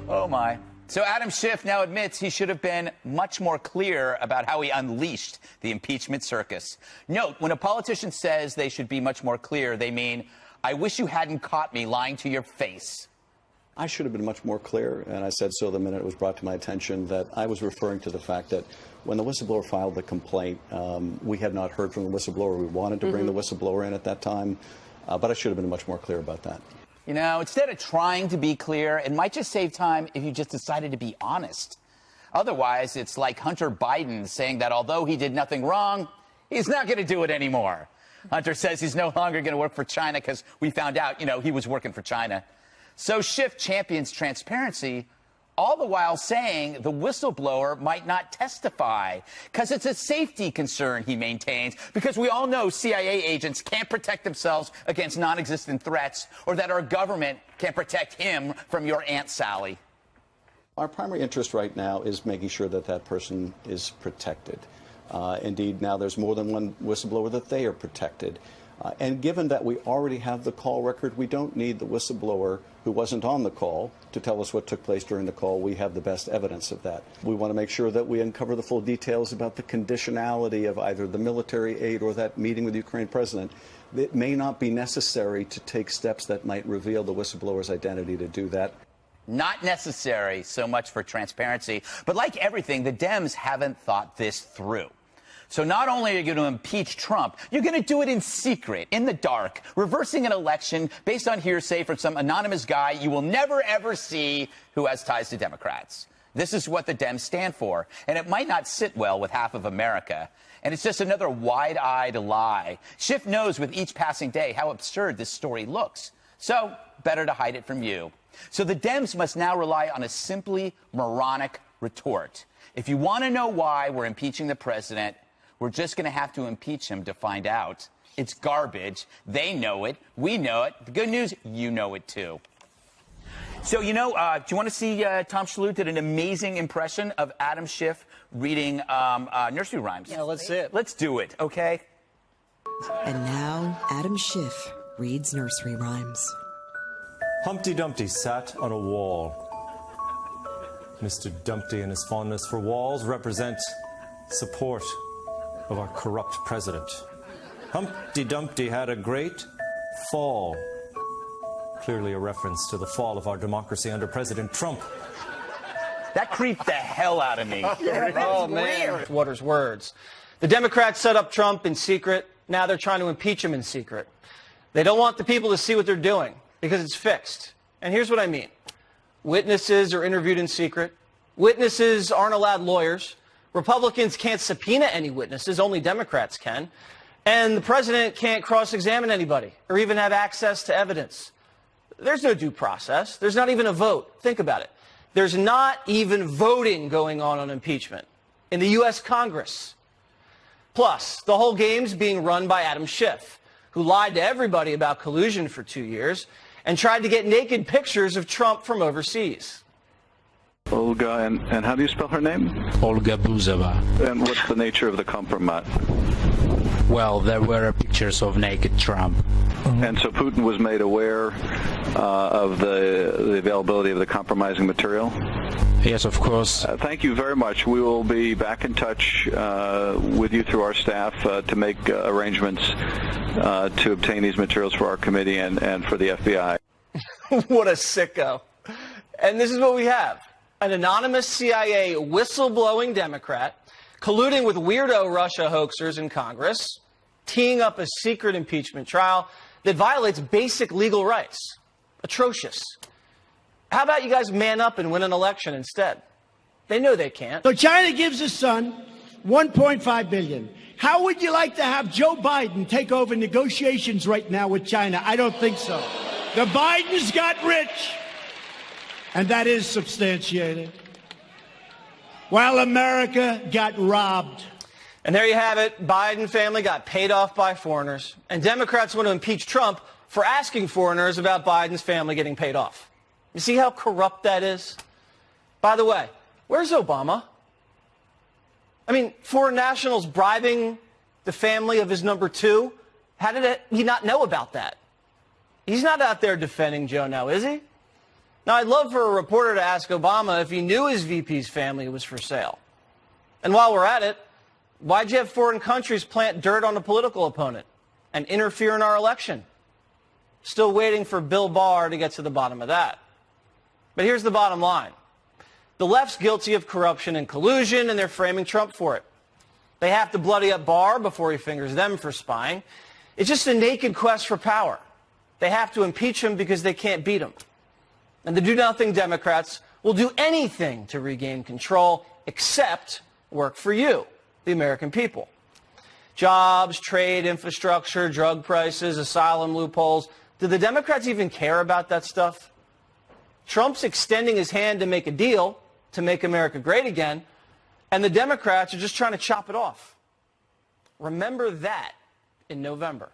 Oh, my. So Adam Schiff now admits he should have been much more clear about how he unleashed the impeachment circus. Note, when a politician says they should be much more clear, they mean, I wish you hadn't caught me lying to your face. I should have been much more clear, and I said so the minute it was brought to my attention that I was referring to the fact that when the whistleblower filed the complaint, we had not heard from the whistleblower. We wanted to bring the whistleblower in at that time, but I should have been much more clear about that. You know, instead of trying to be clear, it might just save time if you just decided to be honest. Otherwise, it's like Hunter Biden saying that although he did nothing wrong, he's not going to do it anymore. Hunter says he's no longer going to work for China because we found out, he was working for China. So Schiff champions transparency, all the while saying the whistleblower might not testify because it's a safety concern, he maintains, because we all know CIA agents can't protect themselves against non-existent threats or that our government can protect him from your Aunt Sally. Our primary interest right now is making sure that that person is protected. Indeed, now there's more than one whistleblower that they are protected. And given that we already have the call record, we don't need the whistleblower who wasn't on the call to tell us what took place during the call. We have the best evidence of that. We want to make sure that we uncover the full details about the conditionality of either the military aid or that meeting with the Ukraine president. It may not be necessary to take steps that might reveal the whistleblower's identity to do that. Not necessary, so much for transparency. But like everything, the Dems haven't thought this through. So not only are you going to impeach Trump, you're going to do it in secret, in the dark, reversing an election based on hearsay from some anonymous guy you will never, ever see who has ties to Democrats. This is what the Dems stand for, and it might not sit well with half of America. And it's just another wide-eyed lie. Schiff knows with each passing day how absurd this story looks. So better to hide it from you. So the Dems must now rely on a simply moronic retort. If you want to know why we're impeaching the president, we're just going to have to impeach him to find out. It's garbage. They know it. We know it. The good news, you know it, too. So, do you want to see Tom Shalhoub did an amazing impression of Adam Schiff reading nursery rhymes? Yeah, let's see it. Let's do it, okay? And now, Adam Schiff reads nursery rhymes. Humpty Dumpty sat on a wall. Mr. Dumpty and his fondness for walls represent support of our corrupt president. Humpty Dumpty had a great fall. Clearly a reference to the fall of our democracy under President Trump. That creeped the hell out of me. Oh, man. Waters' words. The Democrats set up Trump in secret. Now they're trying to impeach him in secret. They don't want the people to see what they're doing because it's fixed. And here's what I mean. Witnesses are interviewed in secret. Witnesses aren't allowed lawyers. Republicans can't subpoena any witnesses, only Democrats can. And the president can't cross-examine anybody or even have access to evidence. There's no due process. There's not even a vote. Think about it. There's not even voting going on impeachment in the U.S. Congress. Plus, the whole game's being run by Adam Schiff, who lied to everybody about collusion for 2 years and tried to get naked pictures of Trump from overseas. Olga, and how do you spell her name? Olga Buzova. And what's the nature of the compromise? Well, there were pictures of naked Trump. And so Putin was made aware of the availability of the compromising material? Yes, of course. Thank you very much. We will be back in touch with you through our staff to make arrangements to obtain these materials for our committee and for the FBI. What a sicko. And this is what we have. An anonymous CIA whistleblowing Democrat colluding with weirdo Russia hoaxers in Congress, teeing up a secret impeachment trial that violates basic legal rights. Atrocious. How about you guys man up and win an election instead? They know they can't. So China gives his son $1.5 billion. How would you like to have Joe Biden take over negotiations right now with China? I don't think so. The Bidens got rich. And that is substantiated. While America got robbed. And there you have it. Biden family got paid off by foreigners. And Democrats want to impeach Trump for asking foreigners about Biden's family getting paid off. You see how corrupt that is? By the way, where's Obama? I mean, foreign nationals bribing the family of his number two? How did he not know about that? He's not out there defending Joe now, is he? Now, I'd love for a reporter to ask Obama if he knew his VP's family was for sale. And while we're at it, why'd you have foreign countries plant dirt on a political opponent and interfere in our election? Still waiting for Bill Barr to get to the bottom of that. But here's the bottom line. The left's guilty of corruption and collusion, and they're framing Trump for it. They have to bloody up Barr before he fingers them for spying. It's just a naked quest for power. They have to impeach him because they can't beat him. And the do-nothing Democrats will do anything to regain control except work for you, the American people. Jobs, trade, infrastructure, drug prices, asylum loopholes. Do the Democrats even care about that stuff? Trump's extending his hand to make a deal to make America great again, and the Democrats are just trying to chop it off. Remember that in November.